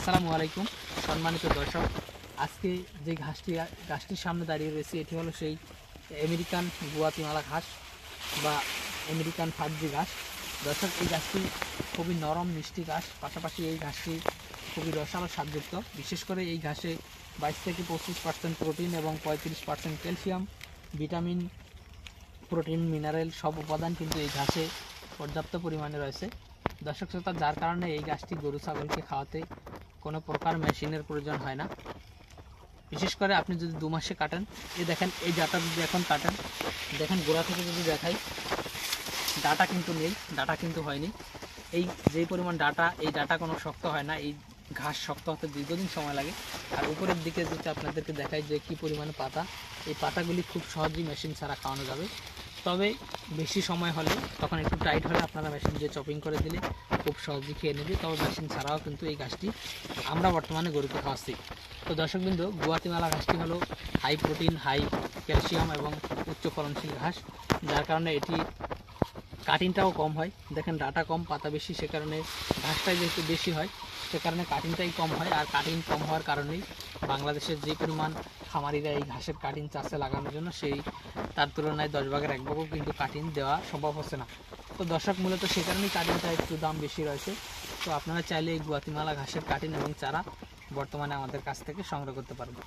আসসালামু আলাইকুম সম্মানিত দর্শক। আজকে যে ঘাসটির সামনে দাঁড়িয়ে রয়েছে এটি হলো সেই আমেরিকান গুয়াতিমালা ঘাস বা আমেরিকান ফার্জি ঘাস। দর্শক, এই ঘাসটি খুবই নরম মিষ্টি ঘাস, পাশাপাশি এই ঘাসটি খুবই রসালো স্বাদযুক্ত। বিশেষ করে এই ঘাসে 22 থেকে 25% প্রোটিন এবং 35% ক্যালসিয়াম, ভিটামিন, প্রোটিন, মিনারেল সব উপাদান কিন্তু এই ঘাসে পর্যাপ্ত পরিমাণে রয়েছে। দর্শক শ্রোতা, যার কারণে এই ঘাসটি গরু ছাগলকে খাওয়াতে কোনো প্রকার মেশিনের প্রয়োজন হয় না। বিশেষ করে আপনি যদি 2 মাসে কাটেন, দেখেন এই ডাটা যদি এখন কাটেন, দেখেন গোড়া থেকে যদি দেখাই, ডাটা কিন্তু নেই, ডাটা কিন্তু হয়নি। এই যেই পরিমাণ ডাটা, এই ডাটা কোনো শক্ত হয় না, এই ঘাস শক্ত হতে দীর্ঘদিন সময় লাগে। আর উপরের দিকে যদি আপনাদেরকে দেখাই যে কী পরিমাণে পাতা, এই পাতাগুলি খুব সহজেই মেশিন ছাড়া খাওয়ানো যাবে। তবে বেশি সময় হলে, তখন একটু টাইট হলে আপনারা মেশিন দিয়ে চপিং করে দিলে খুব সহজেই খেয়ে নেবে। তবে মেশিন ছাড়াও কিন্তু এই ঘাসটি আমরা বর্তমানে গরুকে খাওয়াচ্ছি। তো দর্শকবৃন্দ, গুয়াতিমালা ঘাসটি হলো হাই প্রোটিন, হাই ক্যালসিয়াম এবং উচ্চ ফলনশীল ঘাস, যার কারণে এটি কাটিংটাও কম হয়। দেখেন ডাটা কম, পাতা বেশি, সে কারণে ঘাসটাই যেহেতু বেশি হয়, সে কারণে কাটিংটাই কম হয়। আর কাটিং কম হওয়ার কারণেই বাংলাদেশের যে পরিমাণ খামারিরা এই ঘাসের কাটিং চাষে লাগানোর জন্য, সেই তার তুলনায় 10 ভাগের 1 ভাগও কিন্তু কাটিং দেওয়া সম্ভব হচ্ছে না। তো দর্শক, মূলত সে কারণেই কাটিংটা একটু দাম বেশি রয়েছে। তো আপনারা চাইলে এই গুয়াতিমালা ঘাসের কাটিং এবং চারা বর্তমানে আমাদের কাছ থেকে সংগ্রহ করতে পারবেন।